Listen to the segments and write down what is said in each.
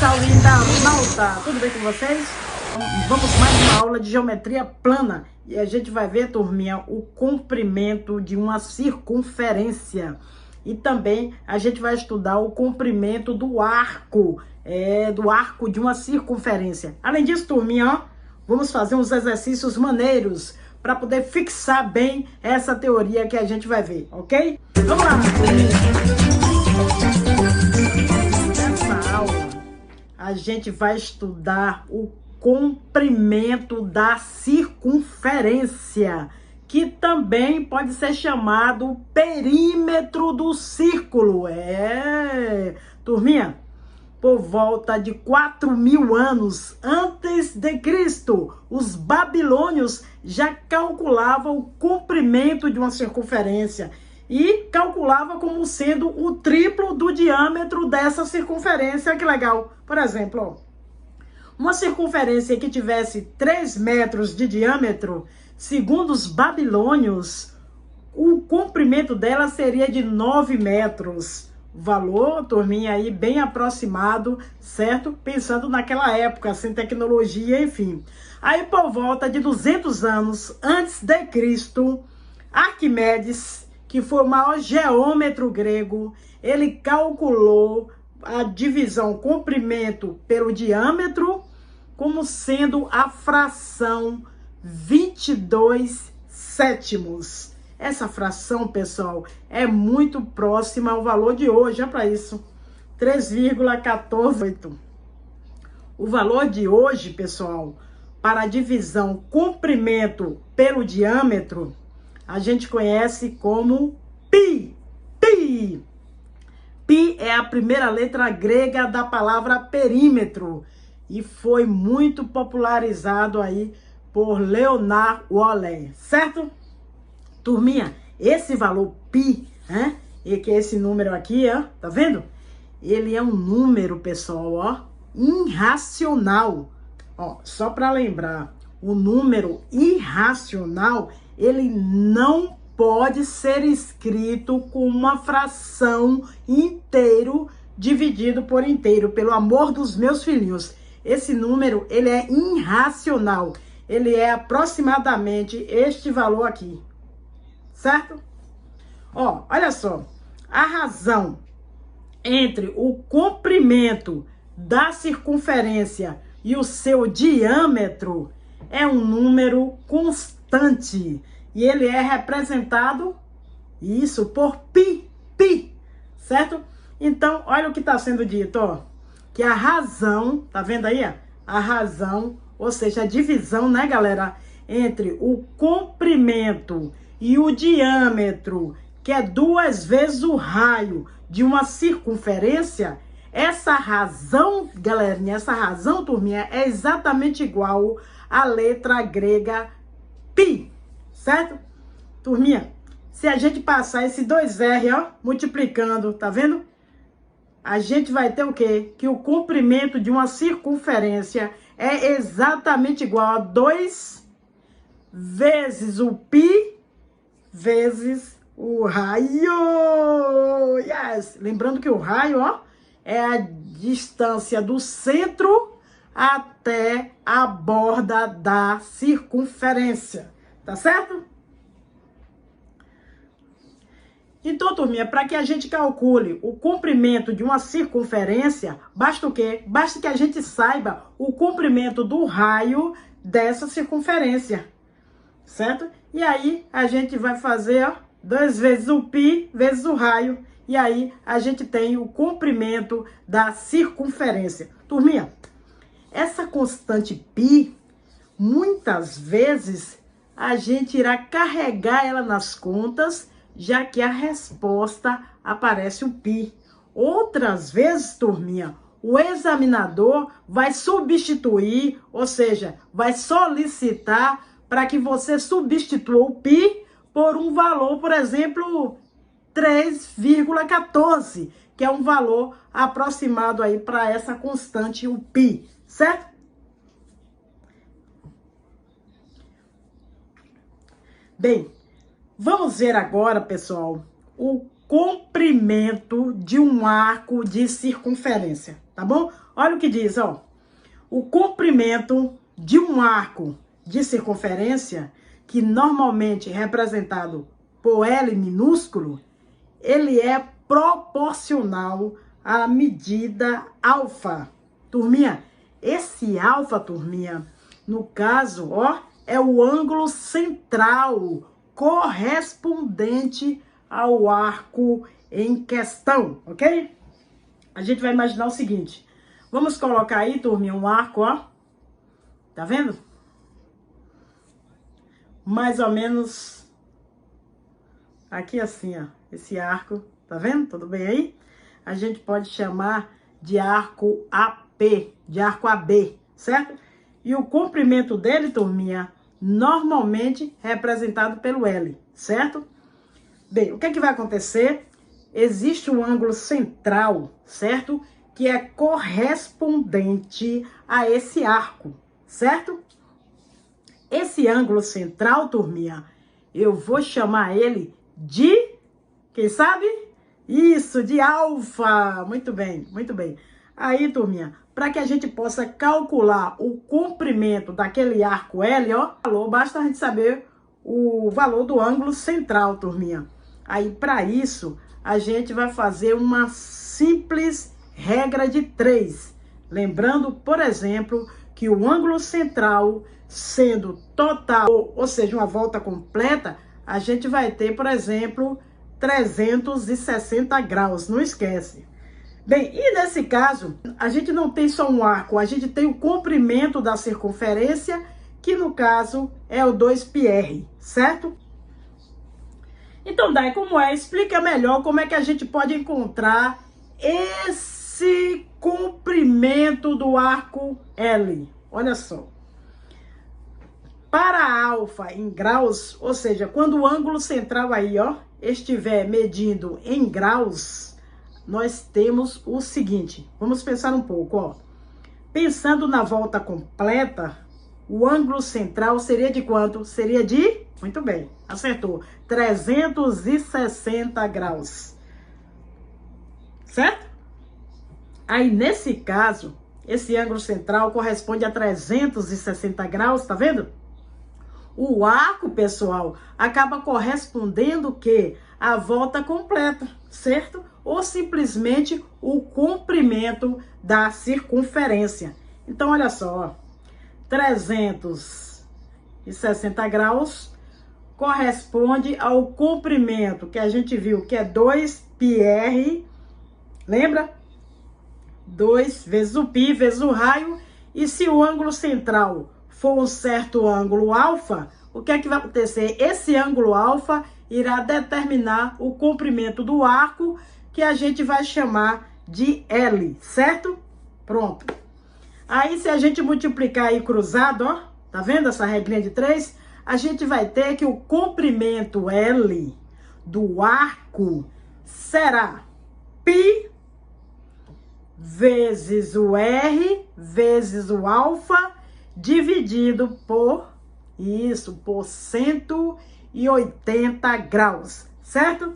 pessoal linda malta, tudo bem com vocês? Vamos mais uma aula de geometria plana e a gente vai ver, turminha, o comprimento de uma circunferência e também a gente vai estudar o comprimento do arco, de uma circunferência. Além disso, turminha, ó, vamos fazer uns exercícios maneiros para poder fixar bem essa teoria que a gente vai ver, ok? Vamos lá, nessa aula a gente vai estudar o comprimento da circunferência, que também pode ser chamado perímetro do círculo. Turminha, por volta de 4.000 anos antes de Cristo, os babilônios já calculavam o comprimento de uma circunferência e calculava como sendo o triplo do diâmetro dessa circunferência. Que legal! Por exemplo, ó, uma circunferência que tivesse 3 metros de diâmetro, segundo os babilônios, o comprimento dela seria de 9 metros. Valor, turminha, aí bem aproximado, certo? Pensando naquela época, sem tecnologia, enfim. Aí, por volta de 200 anos antes de Cristo, Arquimedes, que foi o maior geômetro grego, ele calculou a divisão comprimento pelo diâmetro como sendo a fração 22 sétimos. Essa fração, pessoal, é muito próxima ao valor de hoje. Olha para isso, 3,148. O valor de hoje, pessoal, para a divisão comprimento pelo diâmetro, a gente conhece como π. Π. Π é a primeira letra grega da palavra perímetro e foi muito popularizado aí por Leonard Woolley, certo? Turminha, esse valor π, né? E que é esse número aqui, ó, tá vendo? Ele é um número, pessoal, ó, irracional. Ó, só para lembrar, o número irracional, ele não pode ser escrito com uma fração inteiro dividido por inteiro, pelo amor dos meus filhinhos. Esse número, ele é irracional. Ele é aproximadamente este valor aqui, certo? Ó, olha só, a razão entre o comprimento da circunferência e o seu diâmetro é um número constante. E ele é representado, isso, por π, certo? Então, olha o que está sendo dito, ó. Que a razão, tá vendo aí, ó? A razão, ou seja, a divisão, né, galera? Entre o comprimento e o diâmetro, que é 2 vezes o raio de uma circunferência, essa razão, galerinha, essa razão, turminha, é exatamente igual à letra grega π. Certo? Turminha, se a gente passar esse 2R, ó, multiplicando, tá vendo? A gente vai ter o quê? Que o comprimento de uma circunferência é exatamente igual a 2 vezes o π vezes o raio. Yes! Lembrando que o raio, ó, é a distância do centro até a borda da circunferência. Tá certo? Então, turminha, para que a gente calcule o comprimento de uma circunferência, basta o quê? Basta que a gente saiba o comprimento do raio dessa circunferência, certo? E aí, a gente vai fazer, ó, 2 vezes o π vezes o raio, e aí a gente tem o comprimento da circunferência. Turminha, essa constante π, muitas vezes, a gente irá carregar ela nas contas, já que a resposta aparece o π. Outras vezes, turminha, o examinador vai substituir, ou seja, vai solicitar para que você substitua o π por um valor, por exemplo, 3,14, que é um valor aproximado aí para essa constante, o π, certo? Bem, vamos ver agora, pessoal, o comprimento de um arco de circunferência. tá bom? Olha o que diz, ó. O comprimento de um arco de circunferência, que normalmente é representado por L minúsculo, ele é proporcional à medida alfa. Turminha, esse alfa, turminha, no caso, ó, é o ângulo central correspondente ao arco em questão, ok? A gente vai imaginar o seguinte. Vamos colocar aí, turminha, um arco, ó. Tá vendo? Mais ou menos aqui assim, ó. Esse arco, tá vendo? Tudo bem aí? A gente pode chamar de arco AP, de arco AB, certo? E o comprimento dele, turminha, normalmente é representado pelo L, certo? Bem, o que é que vai acontecer? Existe um ângulo central, certo? Que é correspondente a esse arco, certo? Esse ângulo central, turminha, eu vou chamar ele de, quem sabe? Isso, de alfa. Muito bem, muito bem. Aí, turminha, para que a gente possa calcular o comprimento daquele arco L, ó, basta a gente saber o valor do ângulo central, turminha. Aí, para isso, a gente vai fazer uma simples regra de 3. Lembrando, por exemplo, que o ângulo central, sendo total, ou seja, uma volta completa, a gente vai ter, por exemplo, 360 graus. Não esquece. Bem, e nesse caso, a gente não tem só um arco, a gente tem o comprimento da circunferência, que no caso é o 2πr, certo? Então, Dai, como é? Explica melhor como é que a gente pode encontrar esse comprimento do arco L. Olha só. Para alfa em graus, ou seja, quando o ângulo central aí, ó, estiver medindo em graus, nós temos o seguinte. Vamos pensar um pouco, ó. Pensando na volta completa, o ângulo central seria de quanto? Seria de, muito bem, acertou, 360 graus. Certo? Aí, nesse caso, esse ângulo central corresponde a 360 graus, tá vendo? O arco, pessoal, acaba correspondendo o quê? A volta completa, certo? Ou simplesmente o comprimento da circunferência. Então, olha só, ó, 360 graus corresponde ao comprimento que a gente viu, que é 2πr, lembra? 2 vezes o π vezes o raio. E se o ângulo central for um certo ângulo alfa, o que é que vai acontecer? Esse ângulo alfa irá determinar o comprimento do arco, que a gente vai chamar de L, certo? Pronto. Aí, se a gente multiplicar aí cruzado, ó, tá vendo essa regrinha de 3? A gente vai ter que o comprimento L do arco será π vezes o R vezes o alfa dividido por, isso, por 180 graus, certo?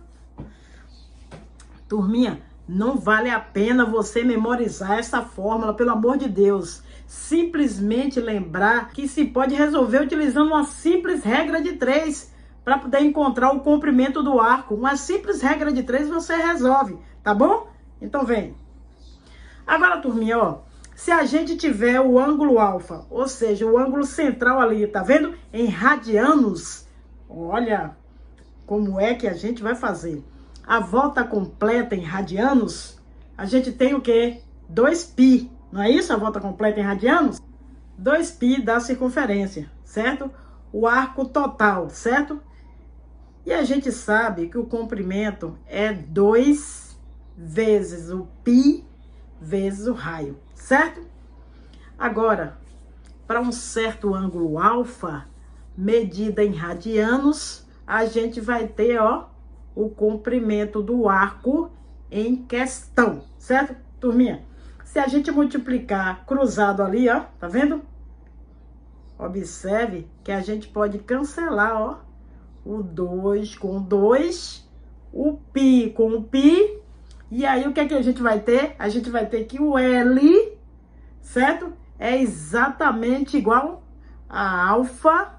Turminha, não vale a pena você memorizar essa fórmula, pelo amor de Deus. Simplesmente lembrar que se pode resolver utilizando uma simples regra de 3 para poder encontrar o comprimento do arco. Uma simples regra de 3 você resolve, tá bom? Então vem. Agora, turminha, ó, se a gente tiver o ângulo alfa, ou seja, o ângulo central ali, tá vendo? Em radianos, olha como é que a gente vai fazer. A volta completa em radianos, a gente tem o quê? 2π, não é isso? A volta completa em radianos? 2π da circunferência, certo? O arco total, certo? E a gente sabe que o comprimento é 2 vezes o π vezes o raio, certo? Agora, para um certo ângulo alfa, medida em radianos, a gente vai ter, ó, o comprimento do arco em questão, certo, turminha? Se a gente multiplicar cruzado ali, ó, tá vendo? Observe que a gente pode cancelar, ó, o 2 com 2, o π com o π, E aí, o que é que a gente vai ter? A gente vai ter que o L, certo? É exatamente igual a alfa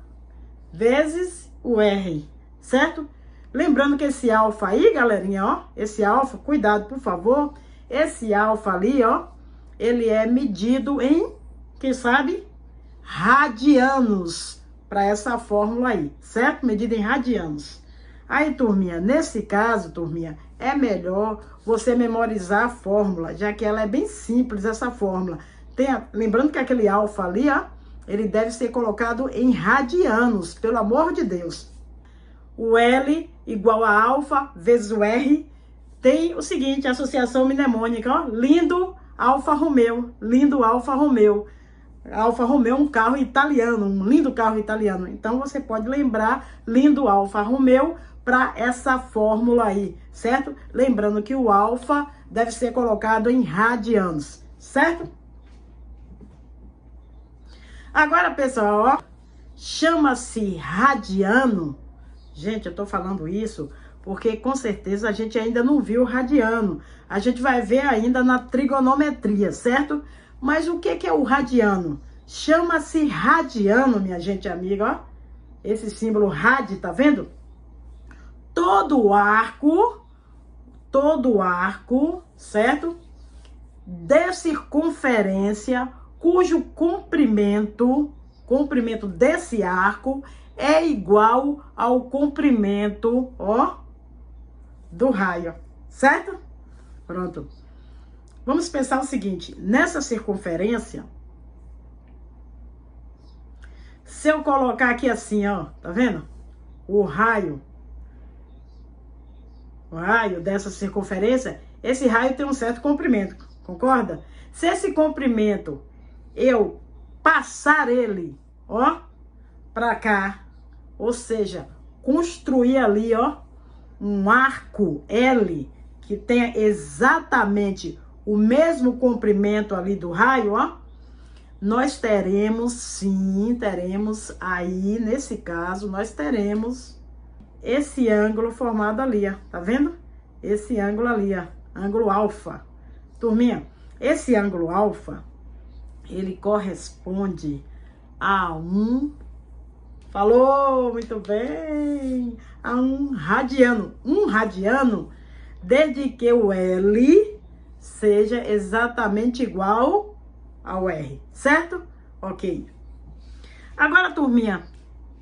vezes o R, certo? Lembrando que esse alfa aí, galerinha, ó, esse alfa, cuidado, por favor, esse alfa ali, ó, ele é medido em, quem sabe, radianos, para essa fórmula aí, certo? Medida em radianos. Aí, turminha, nesse caso, turminha, é melhor você memorizar a fórmula, já que ela é bem simples, essa fórmula. Lembrando que aquele alfa ali, ó, ele deve ser colocado em radianos, pelo amor de Deus. O L igual a alfa vezes o R tem o seguinte, associação mnemônica, ó, lindo Alfa Romeo, lindo Alfa Romeo. Alfa Romeo é um carro italiano, um lindo carro italiano. Então, você pode lembrar lindo Alfa Romeo para essa fórmula aí, certo? Lembrando que o alfa deve ser colocado em radianos, certo? Agora, pessoal, ó, chama-se radiano. Gente, eu tô falando isso porque com certeza a gente ainda não viu o radiano. A gente vai ver ainda na trigonometria, certo? Mas o que é o radiano? Chama-se radiano, minha gente amiga, ó. Esse símbolo rad, tá vendo? Todo arco, certo? De circunferência, cujo comprimento desse arco é igual ao comprimento, ó, do raio, certo? Pronto. Vamos pensar o seguinte, nessa circunferência, se eu colocar aqui assim, ó, tá vendo? O raio dessa circunferência, esse raio tem um certo comprimento, concorda? Se esse comprimento, eu passar ele, ó, pra cá, ou seja, construir ali, ó, um arco L que tenha exatamente o mesmo comprimento ali do raio, ó, nós teremos, sim, teremos aí, nesse caso, nós teremos esse ângulo formado ali, ó, tá vendo? Esse ângulo ali, ó, ângulo alfa. Turminha, esse ângulo alfa, ele corresponde a falou, muito bem, a um radiano. Um radiano, desde que o L seja exatamente igual ao R, certo? Ok. Agora, turminha,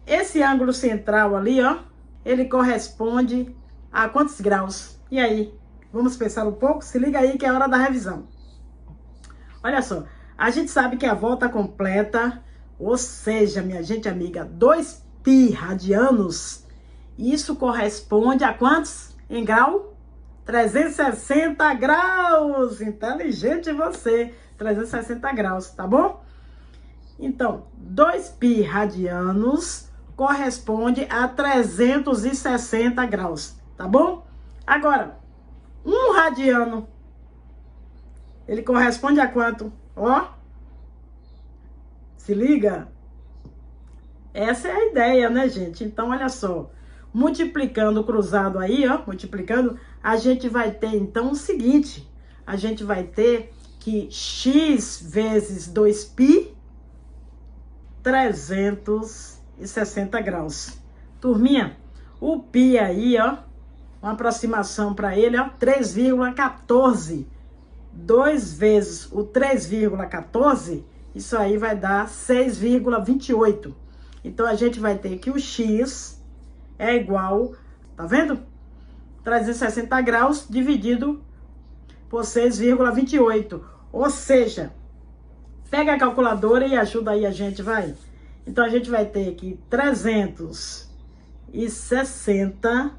esse ângulo central ali, ó, ele corresponde a quantos graus? E aí? Vamos pensar um pouco? Se liga aí que é a hora da revisão. Olha só, a gente sabe que a volta completa, ou seja, minha gente amiga, 2π radianos, isso corresponde a quantos em grau? 360 graus! Inteligente você! 360 graus, tá bom? Então, 2π radianos corresponde a 360 graus, tá bom? Agora, um radiano, ele corresponde a quanto? Ó, se liga? Essa é a ideia, né, gente? Então, olha só, multiplicando o cruzado aí, ó, multiplicando, a gente vai ter, então, o seguinte, a gente vai ter que x vezes 2π, 360 graus. Turminha, o π aí, ó, uma aproximação para ele, ó, 3,14. 2 vezes o 3,14, isso aí vai dar 6,28. Então, a gente vai ter que o x é igual, tá vendo? 360 graus dividido por 6,28. Ou seja, pega a calculadora e ajuda aí a gente, vai. Então, a gente vai ter que 360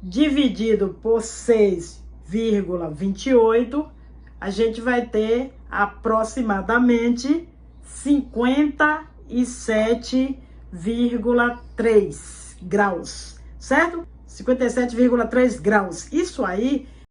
dividido por 6,28, a gente vai ter aproximadamente 57,3 graus, certo? 57,3 graus. Isso aí